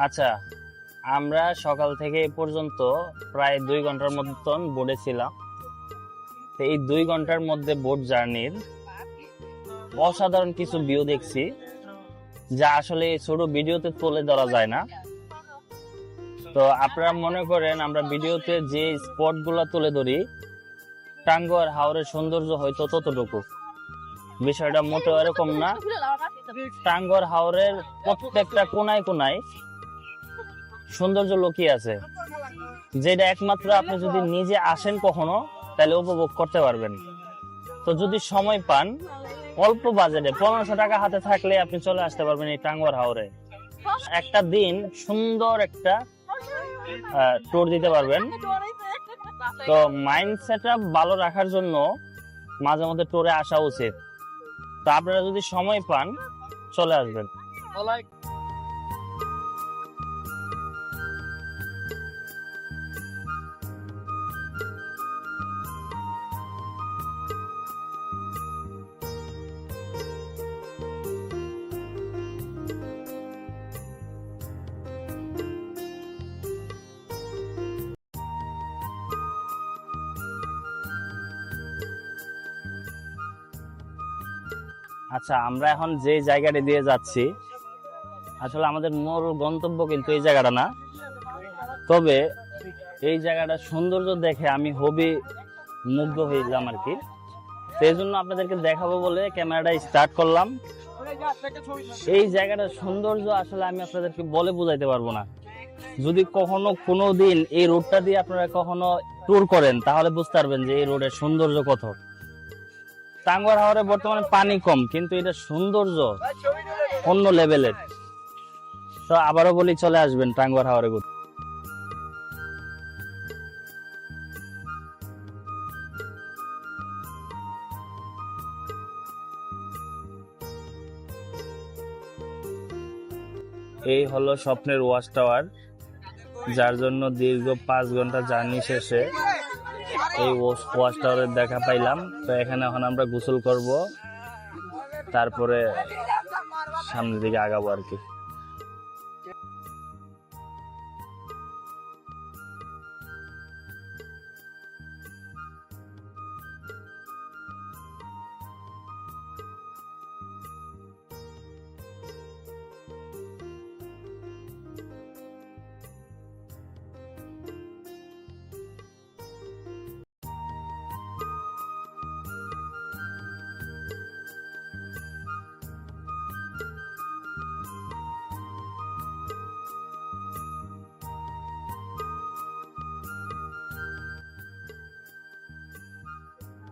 আচ্ছা, আমরা সকাল থেকে এই পর্যন্ত প্রায় 2 ঘন্টার মতন বোটে ছিলাম। তো এই 2 ঘন্টার মধ্যে বোট জার্নির অসাধারণ কিছু ভিউ দেখছি, যা আসলে এই ছোট ভিডিওতে তুলে ধরা যায় না। তো আপনারা মনে করেন আমরা ভিডিওতে যে স্পট গুলা তুলে ধরি, টাঙ্গুয়ার হাওরের সৌন্দর্য হয়তো ততটুকু, বিষয়টা মোটেও এরকম না। টাঙ্গুয়ার হাওরের প্রত্যেকটা কোনায় কোনায় সৌন্দর্য লুকিয়ে আছে, যেটা একমাত্র আপনি যদি নিজে আসেন কখনো তাহলে উপভোগ করতে পারবেন। তো যদি সময় পান, অল্প বাজেটে 1500 টাকা হাতে থাকলে আপনি চলে আসতে পারবেন এই টাঙ্গুয়ার হাওরে। একটা দিন সুন্দর একটা ট্যুর দিতে পারবেন। তো মাইন্ড সেট আপ ভালো রাখার জন্য মাঝে মধ্যে ট্যুরে আসা উচিত। তো আপনারা যদি সময় পান চলে আসবেন। আচ্ছা, আমরা এখন যে জায়গাটা দিয়ে যাচ্ছি, আসলে আমাদের মূল গন্তব্য কিন্তু এই জায়গাটা না। তবে এই জায়গাটার সৌন্দর্য দেখে আমি খুবই মুগ্ধ হয়েছিলাম আর কি। সেই জন্য আপনাদেরকে দেখাবো বলে ক্যামেরাটা স্টার্ট করলাম। এই জায়গাটার সৌন্দর্য আসলে আমি আপনাদেরকে বলে বোঝাইতে পারবো না। যদি কখনো কোনো দিন এই রোডটা দিয়ে আপনারা কখনো ট্যুর করেন তাহলে বুঝতে পারবেন যে এই রোডের সৌন্দর্য কত। টাঙ্গুয়ার হাওরে বর্তমানে পানি কম, কিন্তু এটা সৌন্দর্য অন্য লেভেলের। তো আবারও বলি, চলে আসবেন টাঙ্গুয়ার হাওরে ঘুরতে। এই হলো স্বপ্নের ওয়াচ টাওয়ার, যার জন্য দীর্ঘ 5 ঘন্টা জার্নি শেষে এই ওয়াচ টাওয়ারের দেখা পাইলাম। তো এখানে এখন আমরা গোসল করব, তারপরে সামনের দিকে আগাবো আর কি।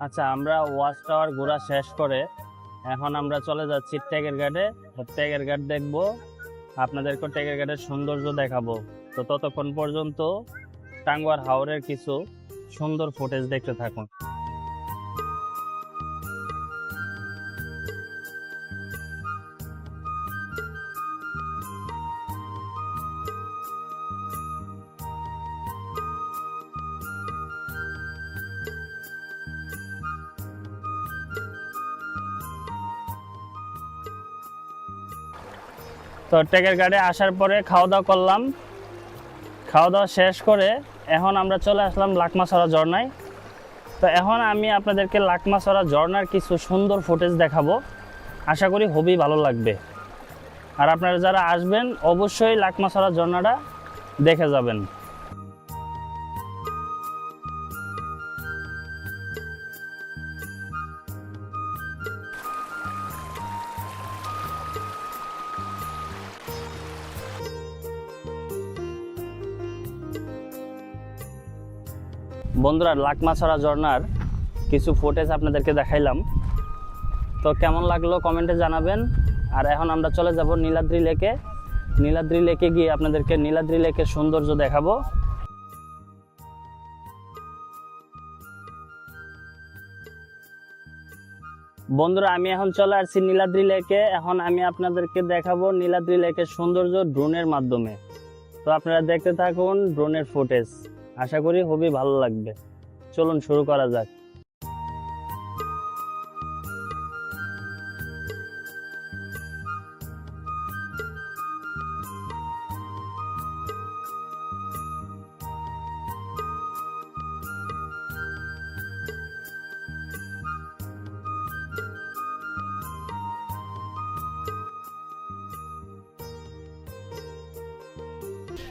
আচ্ছা, আমরা ওয়াচ টাওয়ার ঘোরা শেষ করে এখন আমরা চলে যাচ্ছি টেকের ঘাটে। টেকের ঘাট দেখবো, আপনাদেরকে টেকের ঘাটের সৌন্দর্য দেখাবো। তো ততক্ষণ পর্যন্ত টাঙ্গুয়ার হাওরের কিছু সুন্দর ফুটেজ দেখতে থাকুন। তো টেকের ঘাটে আসার পরে খাওয়া দাওয়া করলাম। খাওয়া দাওয়া শেষ করে এখন আমরা চলে আসলাম লাকমাছড়া ঝর্ণায়। তো এখন আমি আপনাদেরকে লাকমাছড়া ঝর্ণার কিছু সুন্দর ফুটেজ দেখাবো, আশা করি খুবই ভালো লাগবে। আর আপনারা যারা আসবেন অবশ্যই লাকমাছড়া ঝর্ণাটা দেখে যাবেন। বন্ধুরা, লাকমাছড়া ঝর্ণার কিছু ফুটেজ আপনাদেরকে দেখাইলাম। তো কেমন লাগলো কমেন্টে জানাবেন। আর এখন আমরা চলে যাব নীলাদ্রি লেকে। নীলাদ্রি লেকে গিয়ে আপনাদেরকে নীলাদ্রি লেকের সৌন্দর্য দেখাবো। বন্ধুরা, আমি এখন চলে আসছি নীলাদ্রি লেকে। এখন আমি আপনাদেরকে দেখাবো নীলাদ্রি লেকের সৌন্দর্য ড্রোনের মাধ্যমে। তো আপনারা দেখতে থাকুন ড্রোনের ফুটেজ, আশা করি খুবই ভালো লাগবে। চলুন শুরু করা যাক।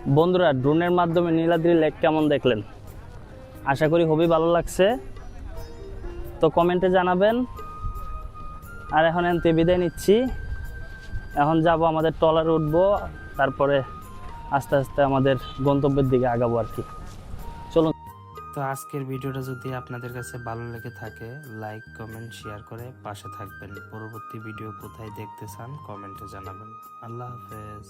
বন্ধুরা, ড্রোনের মাধ্যমে নীলাদ্রি লেক কেমন দেখলেন? আশা করি খুবই ভালো লাগছে। তো কমেন্টে জানাবেন। আর এখন এনতে বিদায় নিচ্ছি। এখন যাব আমাদের ট্রলারে উঠবো, তারপরে আস্তে আস্তে আমাদের গন্তব্যের দিকে আগাবো আর কি। চলুন। তো আজকের ভিডিওটা যদি আপনাদের কাছে ভালো লেগে থাকে, লাইক কমেন্ট শেয়ার করে পাশে থাকবেন। পরবর্তী ভিডিও কোথায় দেখতে চান কমেন্টে জানাবেন। আল্লাহ হাফেজ।